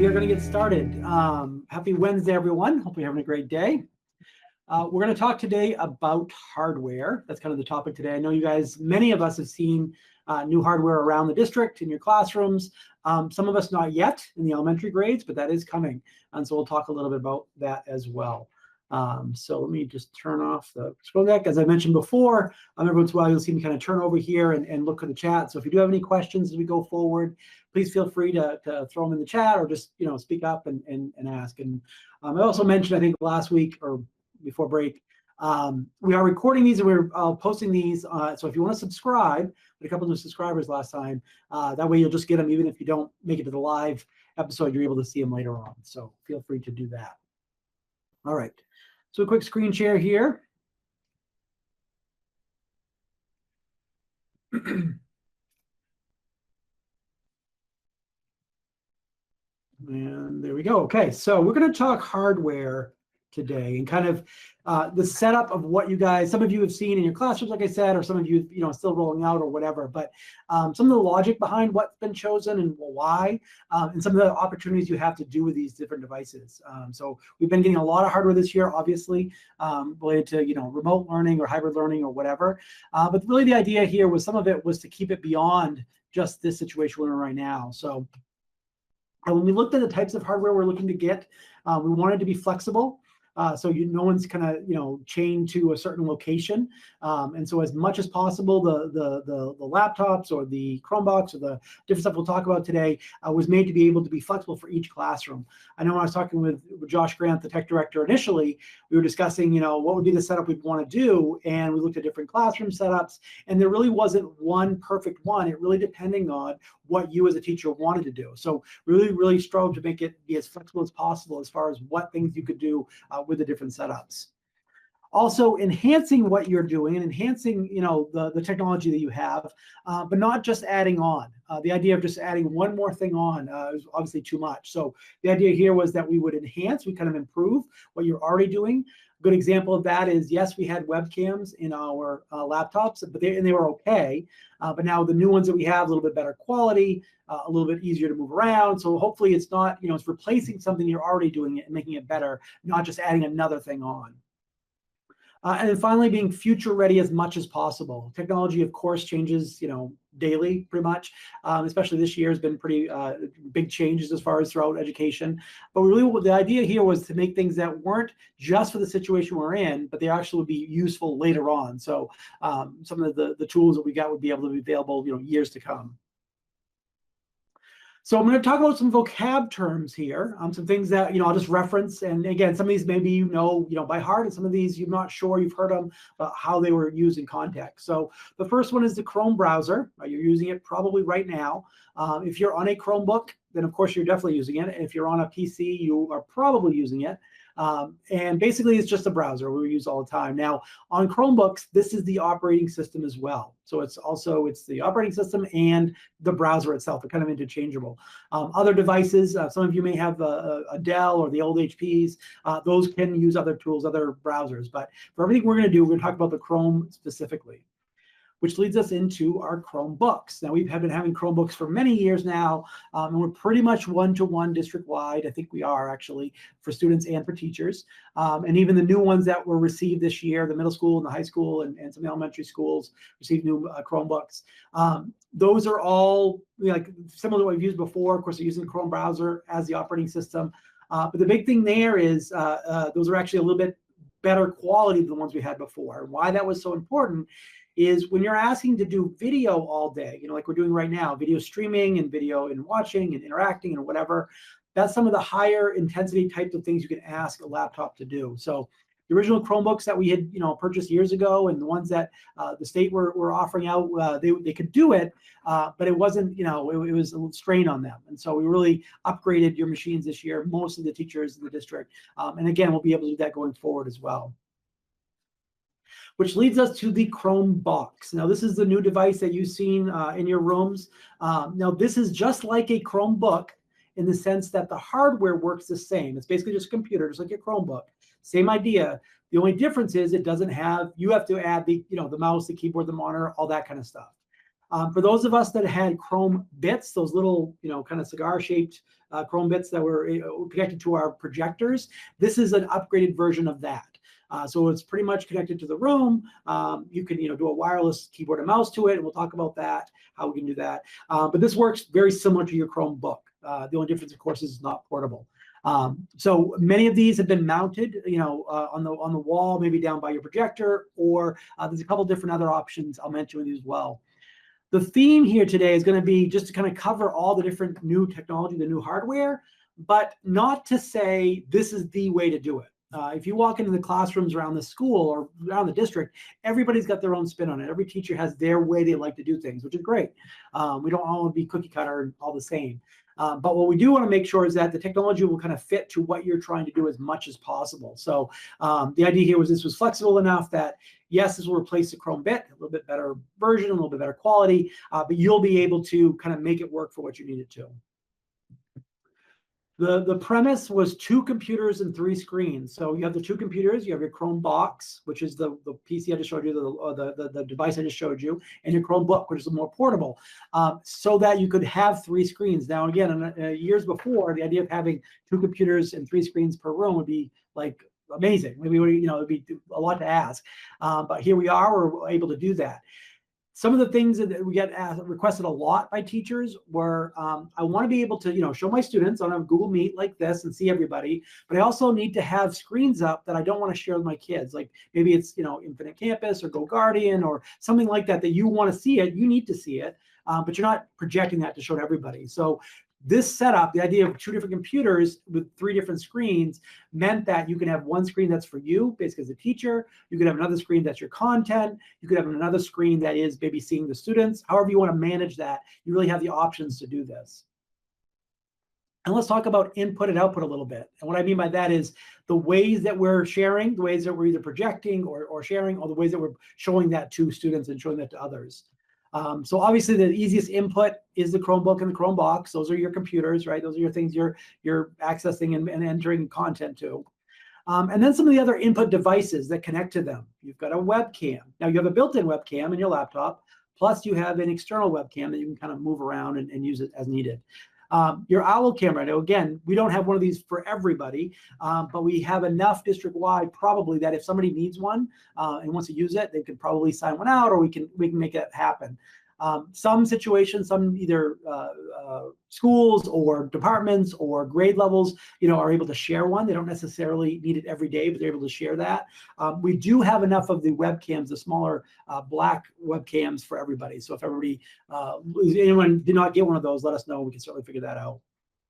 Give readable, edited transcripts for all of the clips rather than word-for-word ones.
we are going to get started. Happy Wednesday, everyone. Hope you're having a great day. We're going to talk today about hardware. That's kind of the topic today. I know you guys, many of us have seen new hardware around the district in your classrooms. Some of us not yet in the elementary grades, but that is coming. And so we'll talk a little bit about that as well. So let me just turn off the scroll deck. As I mentioned before, every once in a while you'll see me kind of turn over here and look at the chat. So if you do have any questions as we go forward, please feel free to throw them in the chat or just speak up and ask. And I also mentioned, I think last week or before break, we are recording these and we're posting these. So if you want to subscribe, we had a couple new subscribers last time. That way you'll just get them even if you don't make it to the live episode. You're able to see them later on. So feel free to do that. All right. So a quick screen share here. And there we go. Okay, so we're going to talk hardware today and kind of the setup of what you guys, some of you have seen in your classrooms, like I said, or some of you, still rolling out or whatever, but some of the logic behind what's been chosen and why, and some of the opportunities you have to do with these different devices. So we've been getting a lot of hardware this year, obviously, related to, remote learning or hybrid learning or whatever. But really the idea here was some of it was to keep it beyond just this situation we're in right now. So when we looked at the types of hardware we're looking to get, we wanted to be flexible. So no one's kind of chained to a certain location, and so as much as possible, the laptops or the Chromebox or the different stuff we'll talk about today was made to be able to be flexible for each classroom. I know when I was talking with Josh Grant, the tech director, initially, we were discussing what would be the setup we'd want to do, and we looked at different classroom setups, and there really wasn't one perfect one. It really depending on what you as a teacher wanted to do. So really strove to make it be as flexible as possible as far as what things you could do with the different setups. Also enhancing what you're doing and enhancing the technology that you have, but not just adding on. The idea of just adding one more thing on is obviously too much. So the idea here was that we would enhance, we kind of improve what you're already doing. A good example of that is, yes, we had webcams in our laptops, but they were okay. But now the new ones that we have, a little bit better quality, a little bit easier to move around. So hopefully it's not, it's replacing something you're already doing it and making it better, not just adding another thing on. And then finally, being future ready as much as possible. Technology, of course, changes, daily pretty much. Especially this year has been pretty big changes as far as throughout education. But really, the idea here was to make things that weren't just for the situation we're in, but they actually would be useful later on. So some of the tools that we got would be able to be available, years to come. So I'm going to talk about some vocab terms here, some things that, I'll just reference. And again, some of these maybe by heart, and some of these you're not sure you've heard them, how they were used in context. So the first one is the Chrome browser. You're using it probably right now. If you're on a Chromebook, then of course you're definitely using it. If you're on a PC, you are probably using it. And basically it's just a browser we use all the time. Now on Chromebooks, this is the operating system as well. So it's the operating system and the browser itself. They're kind of interchangeable. Other devices, some of you may have a Dell or the old HPs. Those can use other tools, other browsers. But for everything we're going to do, we're going to talk about the Chrome specifically, which leads us into our Chromebooks. Now, we've been having Chromebooks for many years now, and we're pretty much one-to-one district-wide. I think we are actually for students and for teachers. And even the new ones that were received this year, the middle school and the high school and some elementary schools received new Chromebooks. Those are all similar to what we've used before. Of course, they're using Chrome browser as the operating system. But the big thing there is those are actually a little bit better quality than the ones we had before. Why that was so important is when you're asking to do video all day, like we're doing right now, video streaming and video and watching and interacting and whatever, that's some of the higher intensity types of things you can ask a laptop to do. So the original Chromebooks that we had, purchased years ago, and the ones that the state were offering out, they could do it, but it wasn't, it was a little strain on them. And so we really upgraded your machines this year, most of the teachers in the district. And again, we'll be able to do that going forward as well. Which leads us to the Chromebox. Now, this is the new device that you've seen in your rooms. Now, this is just like a Chromebook in the sense that the hardware works the same. It's basically just a computer, just like your Chromebook. Same idea. The only difference is it doesn't have, you have to add the, the mouse, the keyboard, the monitor, all that kind of stuff. For those of us that had Chrome bits, those little, kind of cigar-shaped Chrome bits that were connected to our projectors, this is an upgraded version of that. So it's pretty much connected to the room. You can, do a wireless keyboard and mouse to it, and we'll talk about that, how we can do that. But this works very similar to your Chromebook. The only difference, of course, is it's not portable. So many of these have been mounted, on the wall, maybe down by your projector, or there's a couple different other options I'll mention with you as well. The theme here today is going to be just to kind of cover all the different new technology, the new hardware, but not to say this is the way to do it. If you walk into the classrooms around the school or around the district, everybody's got their own spin on it. Every teacher has their way they like to do things, which is great. We don't all want to be cookie cutter and all the same. But what we do want to make sure is that the technology will kind of fit to what you're trying to do as much as possible. So the idea here was this was flexible enough that, yes, this will replace the Chrome bit, a little bit better version, a little bit better quality, but you'll be able to kind of make it work for what you need it to. The premise was 2 computers and 3 screens. So you have the 2 computers, you have your Chromebox, which is the PC I just showed you, the device I just showed you, and your Chromebook, which is more portable, so that you could have 3 screens. Now, again, years before, the idea of having 2 computers and 3 screens per room would be like amazing. Maybe, it'd be a lot to ask. But here we are, we're able to do that. Some of the things that we get requested a lot by teachers were, I want to be able to, show my students on a Google Meet like this and see everybody, but I also need to have screens up that I don't want to share with my kids. Like maybe it's, Infinite Campus or Go Guardian or something like that, that you want to see it, you need to see it, but you're not projecting that to show to everybody. So this setup, the idea of 2 different computers with 3 different screens, meant that you can have one screen that's for you, basically as a teacher. You could have another screen that's your content. You could have another screen that is maybe seeing the students. However you want to manage that, you really have the options to do this. And let's talk about input and output a little bit. And what I mean by that is the ways that we're sharing, the ways that we're either projecting or sharing, or the ways that we're showing that to students and showing that to others. So obviously the easiest input is the Chromebook and the Chromebox. Those are your computers, right? Those are your things you're accessing and entering content to. And then some of the other input devices that connect to them. You've got a webcam. Now you have a built-in webcam in your laptop, plus you have an external webcam that you can kind of move around and use it as needed. Your OWL camera, now again, we don't have one of these for everybody, but we have enough district-wide probably that if somebody needs one and wants to use it, they could probably sign one out, or we can make it happen. Some situations, some either schools or departments or grade levels, are able to share one. They don't necessarily need it every day, but they're able to share that. We do have enough of the webcams, the smaller black webcams for everybody. So if anyone did not get one of those, let us know. We can certainly figure that out.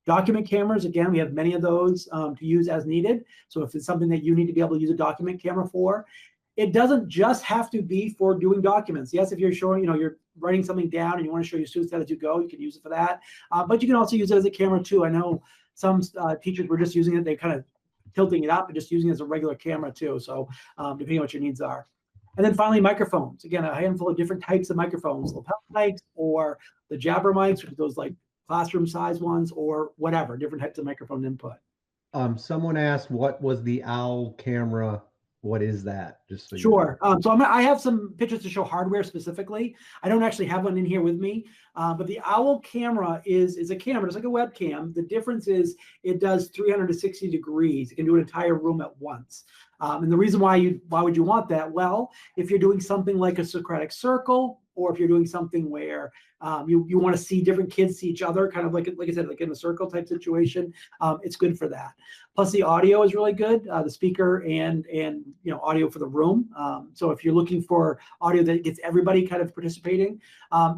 Document cameras, again, we have many of those to use as needed. So if it's something that you need to be able to use a document camera for, it doesn't just have to be for doing documents. Yes, if you're showing, you're writing something down and you want to show your students how to go, you can use it for that. But you can also use it as a camera too. I know some teachers were just using it, they kind of tilting it up and just using it as a regular camera too. So depending on what your needs are. And then finally, microphones. Again, a handful of different types of microphones, lapel mics or the jabber mics, which are those like classroom size ones, or whatever, different types of microphone input. Someone asked, what was the OWL camera? What is that? Just so sure. So I have some pictures to show hardware specifically. I don't actually have one in here with me, but the OWL camera is a camera. It's like a webcam. The difference is it does 360 degrees. It can do an entire room at once. And the reason why would you want that? Well, if you're doing something like a Socratic circle, or if you're doing something where you want to see different kids see each other, kind of like I said, like in a circle type situation, it's good for that. Plus the audio is really good, the speaker and audio for the room. So if you're looking for audio that gets everybody kind of participating,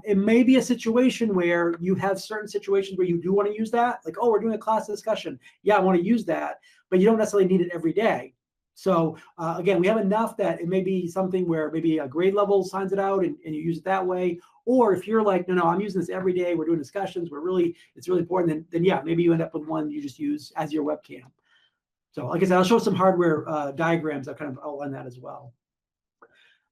it may be a situation where you have certain situations where you do want to use that, like, oh, we're doing a class discussion. Yeah, I want to use that, but you don't necessarily need it every day. So again, we have enough that it may be something where maybe a grade level signs it out and you use it that way. Or if you're like, no, I'm using this every day, we're doing discussions, it's really important, then yeah, maybe you end up with one you just use as your webcam. So like I said, I'll show some hardware diagrams that kind of outline that as well.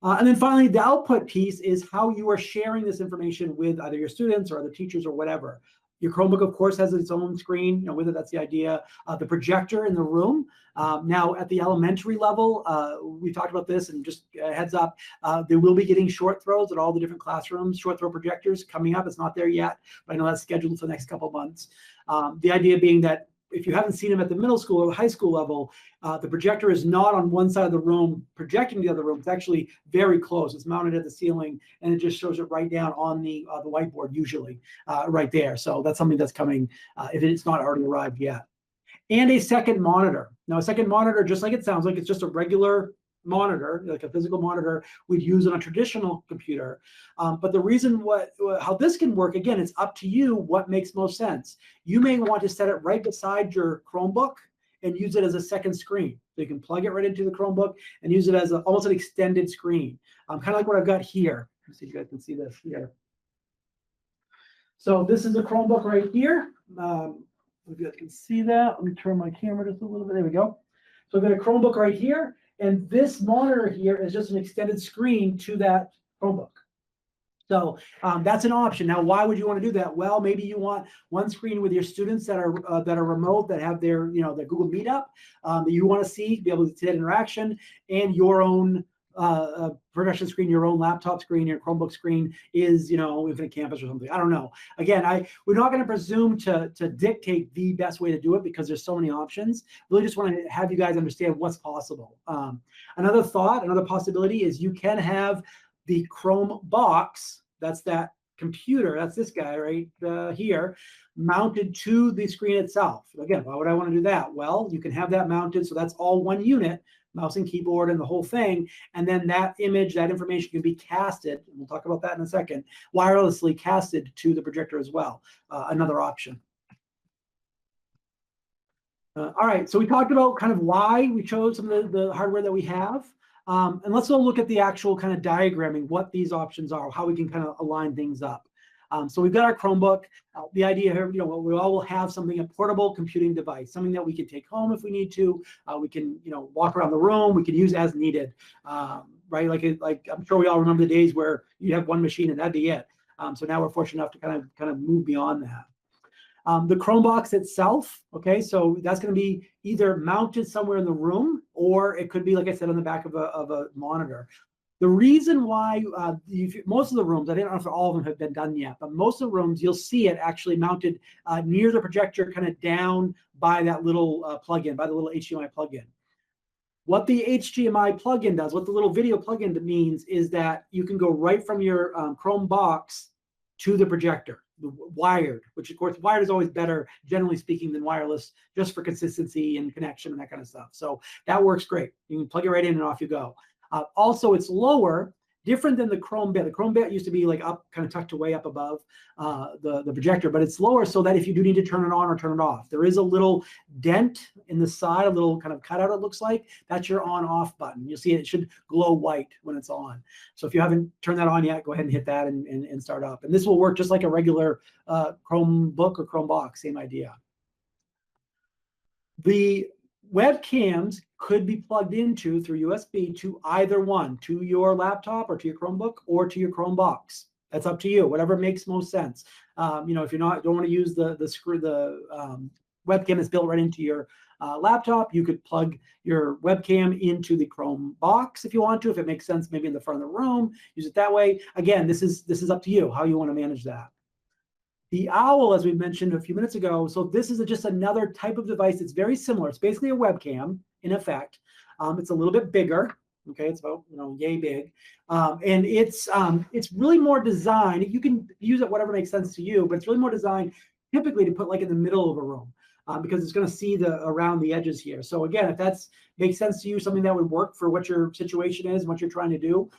And then finally, the output piece is how you are sharing this information with either your students or other teachers or whatever. Your Chromebook, of course, has its own screen, you know, whether that's the idea. The projector in the room. Now, at the elementary level, we talked about this, and just heads up, they will be getting short throws at all the different classrooms, short throw projectors coming up. It's not there yet, but I know that's scheduled for the next couple of months. The idea being that if you haven't seen them at the middle school or the high school level, the projector is not on one side of the room projecting the other room. It's actually very close. It's mounted at the ceiling, and it just shows it right down on the whiteboard, usually right there. So that's something that's coming if it's not already arrived yet. And a second monitor. Now, a second monitor, just like it sounds like, it's just a regular monitor, like a physical monitor we'd use on a traditional computer. But the reason how this can work, again, it's up to you what makes most sense. You may want to set it right beside your Chromebook and use it as a second screen. So you can plug it right into the Chromebook and use it as almost an extended screen. Kind of like what I've got here. Let's see if you guys can see this here. So this is a Chromebook right here. If you guys can see that, let me turn my camera just a little bit. There we go. So I've got a Chromebook right here, and this monitor here is just an extended screen to that Chromebook. So that's an option. Now, why would you want to do that? Well, maybe you want one screen with your students that are remote, that have their their Google Meetup that you want to see, be able to see that interaction, and your own production screen, your own laptop screen, your Chromebook screen is, Infinite Campus or something. I don't know. Again, we're not going to presume to dictate the best way to do it, because there's so many options. Really just want to have you guys understand what's possible. Another possibility is you can have the Chromebox, that's that computer, that's this guy right here, mounted to the screen itself. Again, why would I want to do that? Well, you can have that mounted, so that's all one unit, mouse and keyboard and the whole thing, and then that image, that information can be casted, and we'll talk about that in a second, wirelessly casted to the projector as well. Another option. All right, so we talked about kind of why we chose some of the hardware that we have. And let's go look at the actual kind of diagramming, what these options are, how we can kind of align things up. So we've got our Chromebook. The idea here, we all will have something, a portable computing device, something that we can take home if we need to. We can, walk around the room. We can use as needed, right? Like I'm sure we all remember the days where you have one machine and that'd be it. So now we're fortunate enough to kind of move beyond that. The Chromebox itself, okay, so that's going to be either mounted somewhere in the room, or it could be, like I said, on the back of a monitor. The reason why most of the rooms, I don't know if all of them have been done yet, but most of the rooms, you'll see it actually mounted near the projector, kind of down by that little plug-in, by the little HDMI plug-in. What the HDMI plug-in does, what the little video plug-in means, is that you can go right from your Chromebox to the projector, wired, which of course wired is always better, generally speaking, than wireless, just for consistency and connection and that kind of stuff. So that works great. You can plug it right in and off you go. Also, it's lower, different than the Chromebook. The Chromebook used to be like up, kind of tucked away up above the projector, but it's lower so that if you do need to turn it on or turn it off, there is a little dent in the side, a little kind of cutout, it looks like. That's your on-off button. You'll see it should glow white when it's on. So if you haven't turned that on yet, go ahead and hit that and start up. And this will work just like a regular Chromebook or Chromebox, same idea. The webcams could be plugged into through USB to either one, to your laptop or to your Chromebook or to your Chromebox. That's up to you, whatever makes most sense. If you're don't want to use the webcam that's built right into your laptop, you could plug your webcam into the Chromebox if you want to, if it makes sense, maybe in the front of the room, use it that way. Again, this is up to you, how you want to manage that. The Owl, as we mentioned a few minutes ago, so this is just another type of device that's very similar. It's basically a webcam, in effect. It's a little bit bigger. Okay, it's about yay big, and it's really more designed. You can use it whatever makes sense to you, but it's really more designed typically to put like in the middle of a room. Because it's going to see around the edges here. So again, if that makes sense to you, something that would work for what your situation is and what you're trying to do,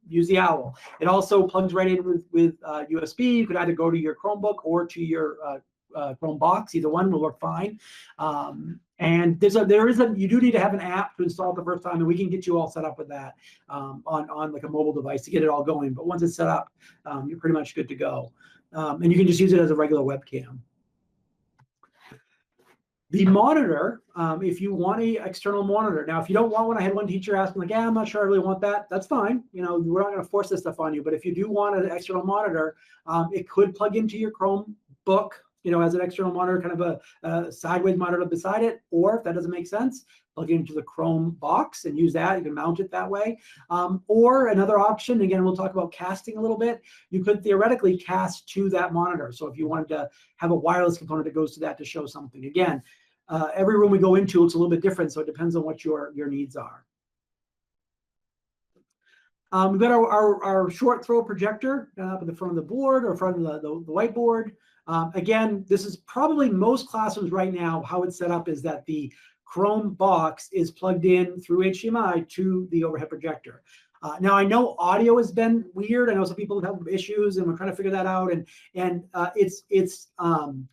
use the Owl. It also plugs right in with USB. You could either go to your Chromebook or to your Chromebox. Either one will work fine. And you do need to have an app to install it the first time, and we can get you all set up with that on like a mobile device to get it all going. But once it's set up, you're pretty much good to go. And you can just use it as a regular webcam. The monitor, if you want an external monitor. Now, if you don't want one, I had one teacher ask me, like, I'm not sure I really want that. That's fine. We're not going to force this stuff on you. But if you do want an external monitor, it could plug into your Chromebook Chromebook, as an external monitor, kind of a sideways monitor beside it, or if that doesn't make sense, plug it into the Chromebox and use that. You can mount it that way. Or another option, again, we'll talk about casting a little bit. You could theoretically cast to that monitor. So if you wanted to have a wireless component that goes to that to show something. Again, every room we go into, it's a little bit different, so it depends on what your needs are. We've got our short throw projector up in the front of the board or front of the whiteboard. Again, this is probably most classrooms right now. How it's set up is that the Chromebox is plugged in through HDMI to the overhead projector. Now, I know audio has been weird. I know some people have issues, and we're trying to figure that out. And it's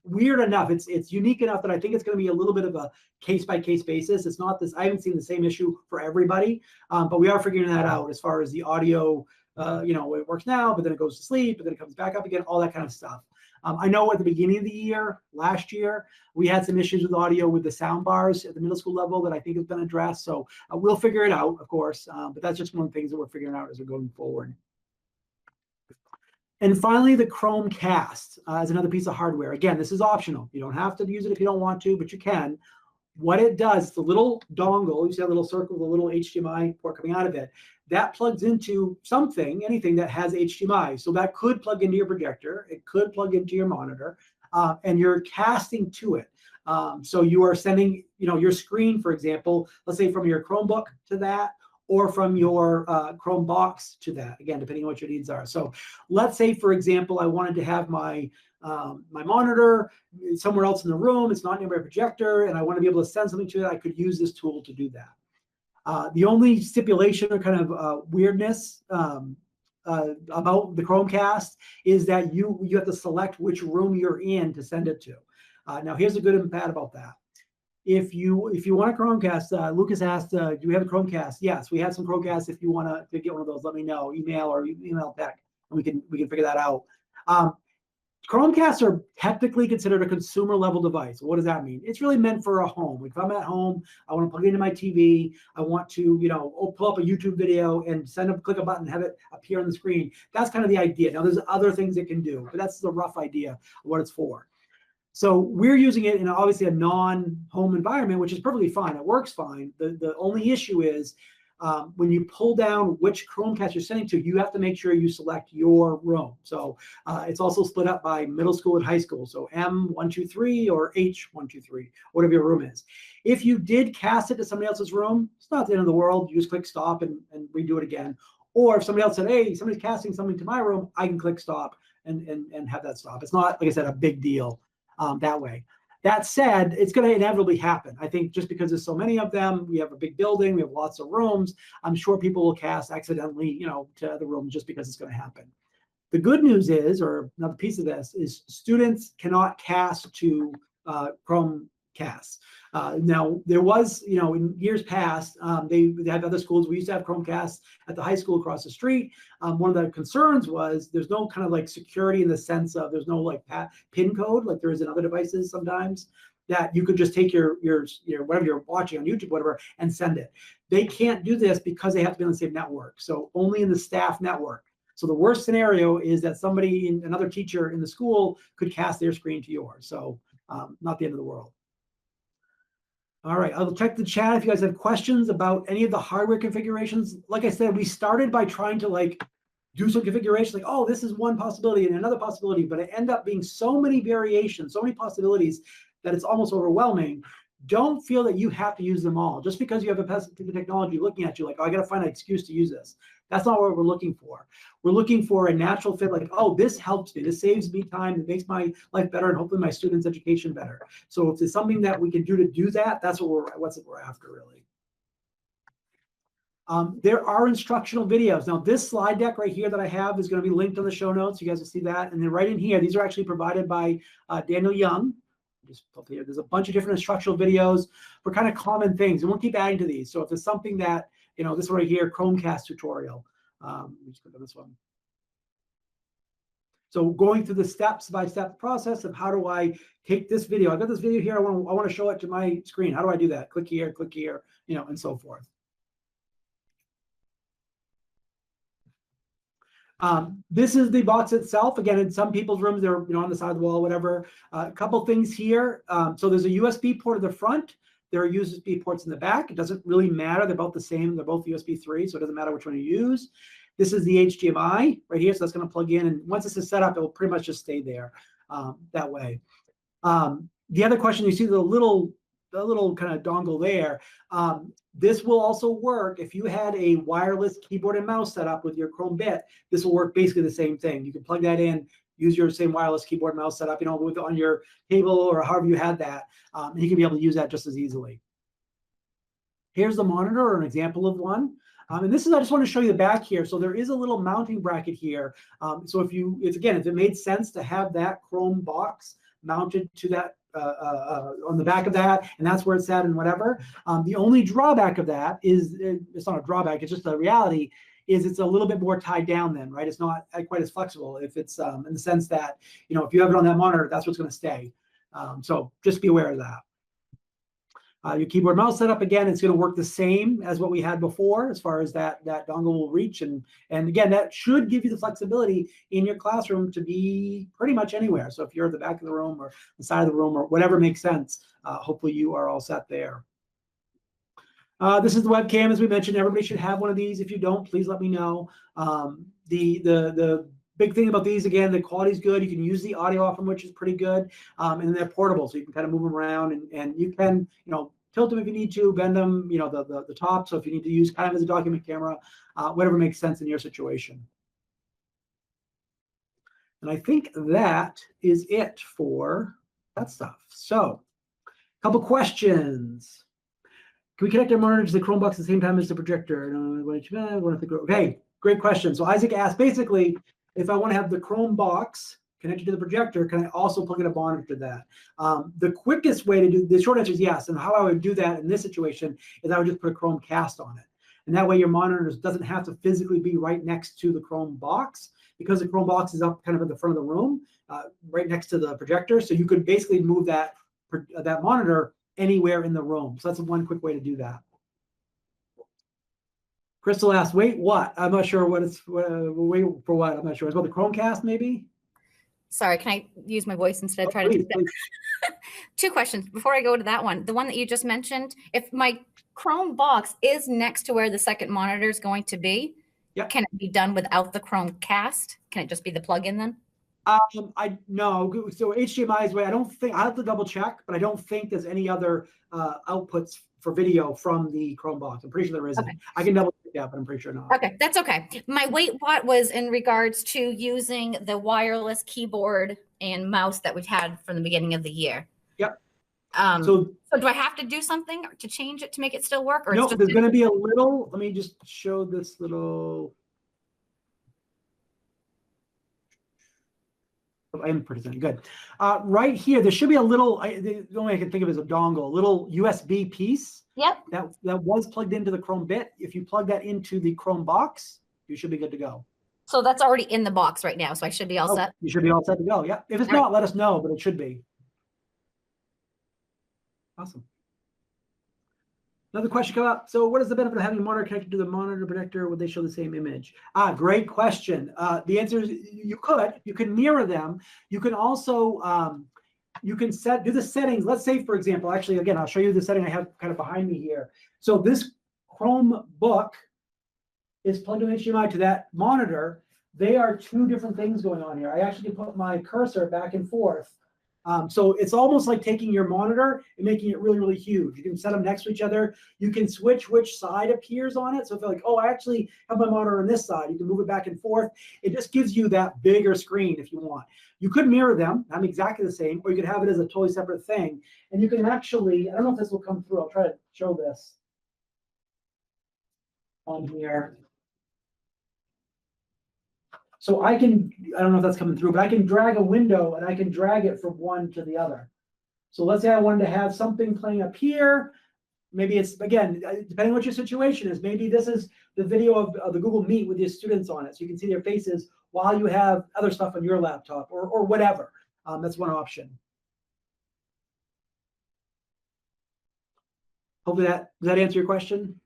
weird enough. It's unique enough that I think it's going to be a little bit of a case-by-case basis. It's not this. I haven't seen the same issue for everybody, but we are figuring that out as far as the audio. It works now, but then it goes to sleep, but then it comes back up again. All that kind of stuff. I know at the beginning of the year, last year, we had some issues with audio with the sound bars at the middle school level that I think has been addressed. So we'll figure it out, of course, but that's just one of the things that we're figuring out as we're going forward. And finally, the Chromecast is another piece of hardware. Again, this is optional. You don't have to use it if you don't want to, but you can. What it does, the little dongle, you see that little circle with a little HDMI port coming out of it, that plugs into something, anything that has HDMI. So that could plug into your projector. It could plug into your monitor, and you're casting to it. So you are sending, your screen, for example, let's say from your Chromebook to that, or from your Chromebox to that, again, depending on what your needs are. So let's say, for example, I wanted to have my monitor somewhere else in the room. It's not near my projector, and I want to be able to send something to it. I could use this tool to do that. The only stipulation or kind of weirdness about the Chromecast is that you have to select which room you're in to send it to. Now, here's the good and bad about that. If you want a Chromecast, Lucas asked, do we have a Chromecast? Yes, we have some Chromecasts. If you want to get one of those, let me know. Email back, and we can figure that out. Chromcasts are technically considered a consumer level device. What does that mean? It's really meant for a home. If I'm at home, I want to plug it into my TV. I want to, pull up a YouTube video and click a button, have it appear on the screen. That's kind of the idea. Now, there's other things it can do, but that's the rough idea of what it's for. So we're using it in obviously a non-home environment, which is perfectly fine. It works fine. The only issue is when you pull down which Chromecast you're sending to, you have to make sure you select your room. So it's also split up by middle school and high school. So M123 or H123, whatever your room is. If you did cast it to somebody else's room, it's not the end of the world. You just click stop and redo it again. Or if somebody else said, hey, somebody's casting something to my room, I can click stop and have that stop. It's not, like I said, a big deal that way. That said, it's going to inevitably happen. I think just because there's so many of them, we have a big building, we have lots of rooms. I'm sure people will cast accidentally, to other rooms just because it's going to happen. The good news is, or another piece of this, is students cannot cast to Chromecast. Now, there was, in years past, they had other schools. We used to have Chromecasts at the high school across the street. One of the concerns was there's no kind of like security in the sense of there's no like PIN code like there is in other devices sometimes, that you could just take your whatever you're watching on YouTube, whatever, and send it. They can't do this because they have to be on the same network. So only in the staff network. So the worst scenario is that another teacher in the school could cast their screen to yours. So not the end of the world. All right, I'll check the chat if you guys have questions about any of the hardware configurations. Like I said, we started by trying to do some configuration, like, oh, this is one possibility and another possibility, but it ended up being so many variations, so many possibilities that it's almost overwhelming. Don't feel that you have to use them all. Just because you have a piece of technology looking at you like, oh, I got to find an excuse to use this. That's not what we're looking for. We're looking for a natural fit, like, oh, this helps me. This saves me time. It makes my life better and hopefully my students' education better. So if there's something that we can do to do that, that's what we're after, really. There are instructional videos. Now, this slide deck right here that I have is going to be linked on the show notes. You guys will see that. And then right in here, these are actually provided by Daniel Young. Just here. There's a bunch of different instructional videos for kind of common things, and we'll keep adding to these. So if there's something that, this one right here, Chromecast tutorial. Let me just click on this one. So going through the step-by-step process of how do I take this video? I've got this video here. I want to show it to my screen. How do I do that? Click here, and so forth. This is the box itself. Again, in some people's rooms, they're on the side of the wall, whatever. A couple things here. So there's a USB port at the front. There are USB ports in the back. It doesn't really matter. They're both the same. They're both USB 3, so it doesn't matter which one you use. This is the HDMI right here, so that's going to plug in. And once this is set up, it will pretty much just stay there that way. The other question, you see the little kind of dongle there. This will also work if you had a wireless keyboard and mouse set up with your Chrome bit. This will work basically the same thing. You can plug that in, use your same wireless keyboard and mouse setup, with on your table or however you had that, and you can be able to use that just as easily. Here's the monitor, or an example of one. And this is, I just want to show you the back here. So there is a little mounting bracket here. So if it made sense to have that Chromebox mounted to that on the back of that, and that's where it's at and whatever. The only drawback of that is, it's not a drawback, it's just a reality, is it's a little bit more tied down then, right? It's not quite as flexible if it's in the sense that, if you have it on that monitor, that's what's going to stay. So just be aware of that. Your keyboard mouse setup, again, it's going to work the same as what we had before as far as that dongle will reach. And again, that should give you the flexibility in your classroom to be pretty much anywhere. So if you're at the back of the room or the side of the room or whatever makes sense, hopefully you are all set there. This is the webcam, as we mentioned. Everybody should have one of these. If you don't, please let me know. The big thing about these, again, the quality is good. You can use the audio off them, which is pretty good. And they're portable, so you can kind of move them around, and you can, tilt them if you need to, bend them, the top. So if you need to use kind of as a document camera, whatever makes sense in your situation. And I think that is it for that stuff. So a couple questions. Can we connect our monitor to the Chromebox at the same time as the projector? Okay, great question. So Isaac asked, basically, if I want to have the Chromebox connected to the projector, can I also plug in a monitor to that? The quickest way to do, the short answer is yes. And how I would do that in this situation is I would just put a Chromecast on it. And that way your monitor doesn't have to physically be right next to the Chromebox, because the Chromebox is up kind of at the front of the room, right next to the projector. So you could basically move that monitor anywhere in the room. So that's one quick way to do that. Crystal asked, wait, what? I'm not sure what it's, wait for what? I'm not sure. It's about the Chromecast, maybe? Sorry, can I use my voice instead of trying please, to do that? Two questions before I go to that one. The one that you just mentioned, if my Chromebox is next to where the second monitor is going to be, yep, can it be done without the Chromecast? Can it just be the plug-in then? No. So HDMI is way. I don't think, I have to double check, but I don't think there's any other outputs for video from the Chromebox. I'm pretty sure there isn't. Okay. I can double check that, but I'm pretty sure not. Okay, that's okay. My wait what was in regards to using the wireless keyboard and mouse that we've had from the beginning of the year. Yep. So do I have to do something to change it to make it still work? Or no, there's going to be a little, let me just show this little. I'm pretty good. Right here, there should be a little, the only I can think of is a dongle, a little USB piece. Yep. That was plugged into the Chrome bit. If you plug that into the Chromebox, you should be good to go. So that's already in the box right now. So I should be all set. You should be all set to go. Yeah. If it's not, let us know, but it should be. Awesome. Another question come up. So what is the benefit of having a monitor connected to the monitor projector? Would they show the same image? Great question. The answer is you can mirror them. You can also, you can do the settings. Let's say, for example, actually, again, I'll show you the setting I have kind of behind me here. So this Chromebook is plugged in HDMI to that monitor. They are two different things going on here. I actually can put my cursor back and forth. So it's almost like taking your monitor and making it really, really huge. You can set them next to each other. You can switch which side appears on it. So if you're like, oh, I actually have my monitor on this side, you can move it back and forth. It just gives you that bigger screen if you want. You could mirror them. I'm exactly the same. Or you could have it as a totally separate thing. And you can actually, I don't know if this will come through. I'll try to show this on here. So I don't know if that's coming through, but I can drag a window and I can drag it from one to the other. So let's say I wanted to have something playing up here. Maybe it's, again, depending on what your situation is, maybe this is the video of the Google Meet with your students on it. So you can see their faces while you have other stuff on your laptop or whatever. That's one option. Hopefully does that answer your question?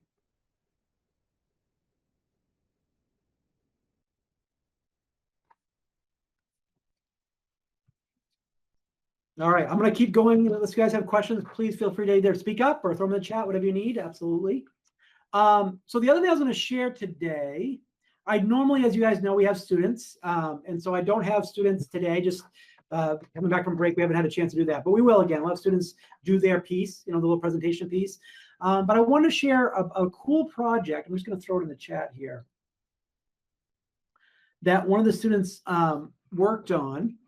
All right, I'm going to keep going. Unless you guys have questions, please feel free to either speak up or throw them in the chat, whatever you need. Absolutely. So the other thing I was going to share today, I normally, as you guys know, we have students. And so I don't have students today, just coming back from break. We haven't had a chance to do that, but we will again. We'll have students do their piece, the little presentation piece. But I want to share a cool project. I'm just going to throw it in the chat here, that one of the students worked on.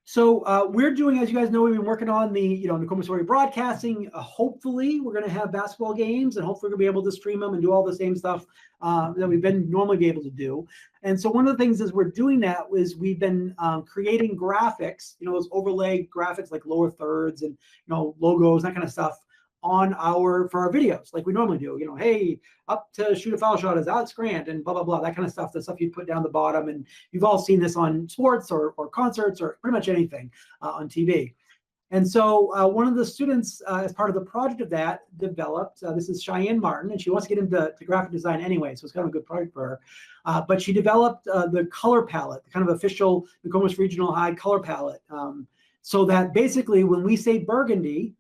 So we're doing, as you guys know, we've been working on the, Nokomis Story broadcasting. Hopefully, we're going to have basketball games, and hopefully we'll be able to stream them and do all the same stuff that we've been normally be able to do. And so one of the things as we're doing that is we've been creating graphics, those overlay graphics like lower thirds and logos, that kind of stuff for our videos like we normally do. Hey, up to shoot a foul shot is Alex Grant and blah blah blah, that kind of stuff, the stuff you put down the bottom. And you've all seen this on sports or concerts or pretty much anything on TV. And so one of the students as part of the project of that developed, this is Cheyenne Martin, and she wants to get into graphic design anyway, so it's kind of a good project for her. But she developed the color palette, the kind of official Nokomis Regional High color palette, so that basically when we say burgundy,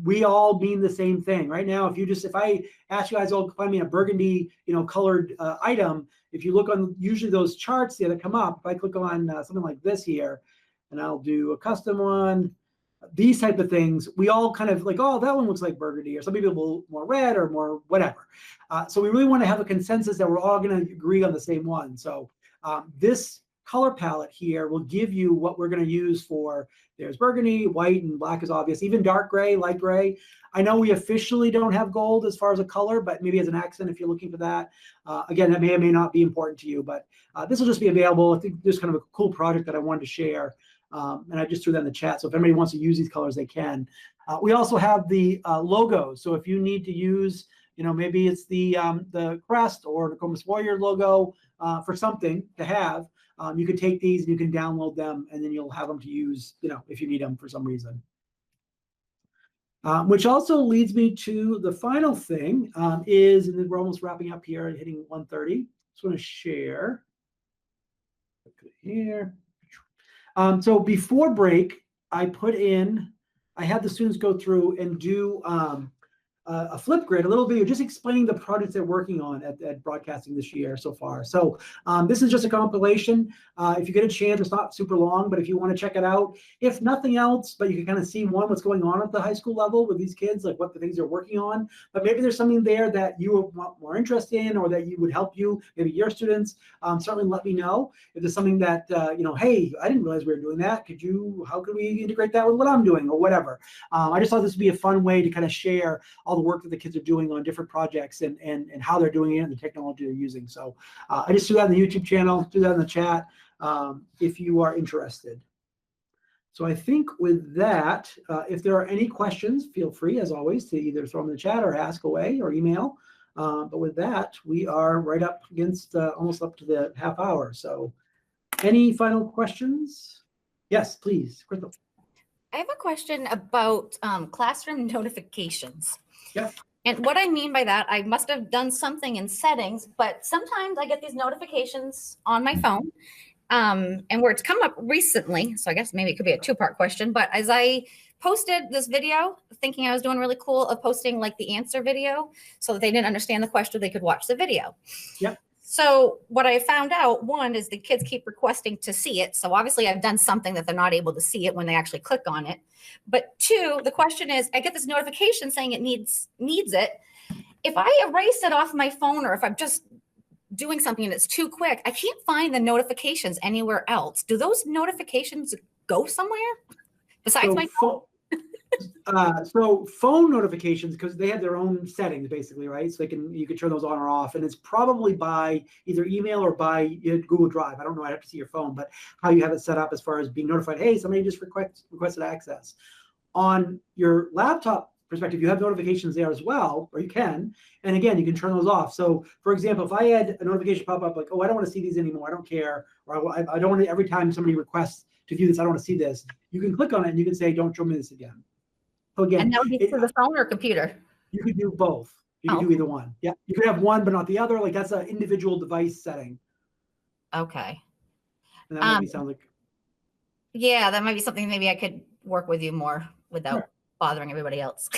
we all mean the same thing. Right now, if I ask you guys all to find me a burgundy, colored item, if you look on usually those charts there that come up, if I click on something like this here, and I'll do a custom one, these type of things, we all kind of like, oh, that one looks like burgundy, or some people more red or more whatever. So we really want to have a consensus that we're all going to agree on the same one. So this color palette here will give you what we're going to use for. There's burgundy, white, and black is obvious, even dark gray, light gray. I know we officially don't have gold as far as a color, but maybe as an accent if you're looking for that. Again, that may or may not be important to you, but this will just be available. I think this is kind of a cool project that I wanted to share, and I just threw that in the chat. So if anybody wants to use these colors, they can. We also have the logos. So if you need to use, maybe it's the crest or the Nokomis Warrior logo for something to have, you can take these and you can download them, and then you'll have them to use, if you need them for some reason. Which also leads me to the final thing and then we're almost wrapping up here and hitting 1:30. Just want to share here. So before break, I had the students go through and do a flip grid, a little video just explaining the projects they're working on at broadcasting this year so far. So this is just a compilation. If you get a chance, it's not super long, but if you want to check it out, if nothing else, but you can kind of see what's going on at the high school level with these kids, like what the things they're working on. But maybe there's something there that you are more interested in, or that you would help you, maybe your students. Certainly let me know if there's something that hey, I didn't realize we were doing that. How could we integrate that with what I'm doing, or whatever. I just thought this would be a fun way to kind of share all the work that the kids are doing on different projects and how they're doing it and the technology they're using. So I just threw that in the YouTube channel, do that in the chat if you are interested. So I think with that, if there are any questions, feel free, as always, to either throw them in the chat or ask away or email. But with that, we are right up against almost up to the half hour. So any final questions? Yes, please, Crystal. I have a question about classroom notifications. Yeah. And what I mean by that, I must have done something in settings, but sometimes I get these notifications on my phone, and where it's come up recently, so I guess maybe it could be a two-part question, but as I posted this video, thinking I was doing really cool of posting like the answer video, so that they didn't understand the question, they could watch the video. Yeah. So what I found out, one, is the kids keep requesting to see it. So obviously I've done something that they're not able to see it when they actually click on it. But two, the question is, I get this notification saying it needs it. If I erase it off my phone, or if I'm just doing something and it's too quick, I can't find the notifications anywhere else. Do those notifications go somewhere besides my phone? So phone notifications, because they have their own settings basically, right? So you can turn those on or off, and it's probably by either email or by Google Drive. I don't know, I'd have to see your phone, but how you have it set up as far as being notified, hey, somebody just requested access. On your laptop perspective, you have notifications there as well, or you can, and again, you can turn those off. So for example, if I had a notification pop up like, oh, I don't want to see these anymore, I don't care, or I don't want to, every time somebody requests to view this, I don't want to see this, you can click on it and you can say, don't show me this again. So again, and that would be through the phone or computer? You could do both. You can do either one. Yeah, you could have one but not the other. Like that's an individual device setting. Okay. And that maybe sounds like. Yeah, that might be something maybe I could work with you more without Sure. bothering everybody else.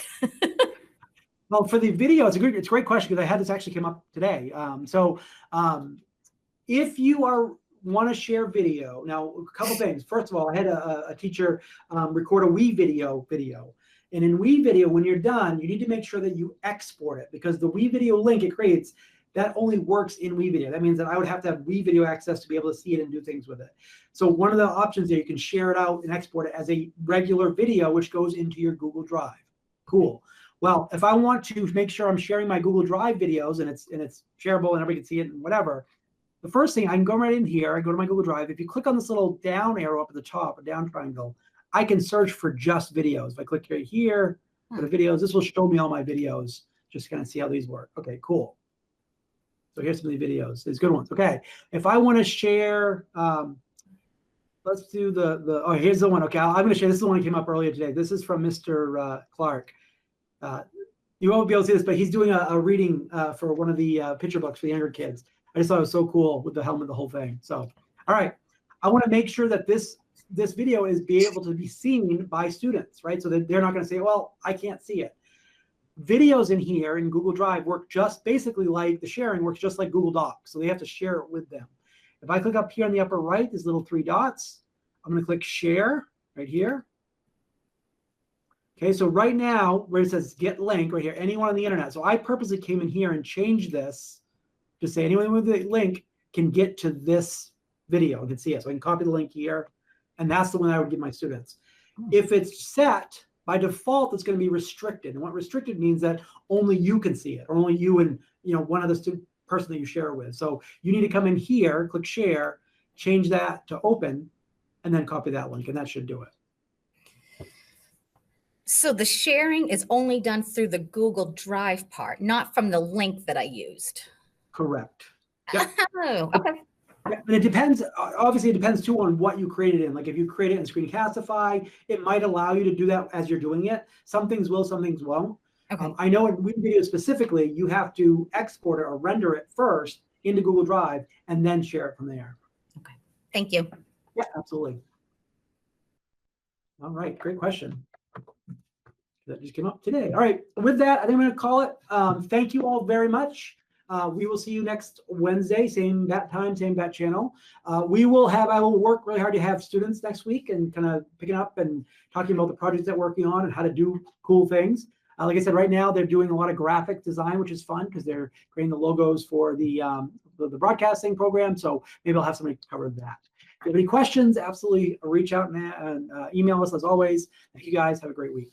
Well, for the video, it's a great question because I had this actually came up today. If you want to share video, now a couple things. First of all, I had a teacher record a video, and in video, when you're done, you need to make sure that you export it because the video link it creates that only works in video. That means that I would have to have video access to be able to see it and do things with it. So one of the options there, you can share it out and export it as a regular video, which goes into your Google Drive. Cool. Well, if I want to make sure I'm sharing my Google Drive videos and it's shareable and everybody can see it and whatever, the first thing, I can go right in here, I go to my Google Drive. If you click on this little down arrow up at the top, a down triangle, I can search for just videos. If I click right here for the videos, this will show me all my videos. Just kind of see how these work. Okay, cool. So here's some of the videos. These good ones. Okay, if I want to share, let's do oh, here's the one. Okay, I'm going to share. This is the one that came up earlier today. This is from Mr. Clark. You won't be able to see this, but he's doing a reading for one of the picture books for the younger kids. I just thought it was so cool with the helmet, the whole thing. So, all right, I want to make sure that this video is able to be seen by students, right? So that they're not going to say, well, I can't see it. Videos in here in Google Drive work just basically like the sharing works just like Google Docs. So they have to share it with them. If I click up here on the upper right, these little 3 dots, I'm going to click share right here. Okay, so right now where it says get link right here, anyone on the internet. So I purposely came in here and changed this to say anyone with the link can get to this video and can see it. So I can copy the link here, and that's the one I would give my students. If it's set, by default, it's going to be restricted. And what restricted means that only you can see it, or only you and one other person that you share it with. So you need to come in here, click share, change that to open, and then copy that link, and that should do it. So the sharing is only done through the Google Drive part, not from the link that I used. Correct. Yep. Oh, okay. Yeah, and it depends. Obviously, it depends too on what you created in. Like if you create it in Screencastify, it might allow you to do that as you're doing it. Some things will, some things won't. Okay. I know in WeVideo specifically, you have to export it or render it first into Google Drive and then share it from there. Okay. Thank you. Yeah, absolutely. All right, great question. That just came up today. All right, with that, I think I'm going to call it. Thank you all very much. We will see you next Wednesday, same bat time, same bat channel. I will work really hard to have students next week and kind of picking up and talking about the projects they're working on and how to do cool things. Like I said, right now they're doing a lot of graphic design, which is fun because they're creating the logos for the broadcasting program. So maybe I'll have somebody cover that. If you have any questions, absolutely reach out and email us as always. Thank you guys. Have a great week.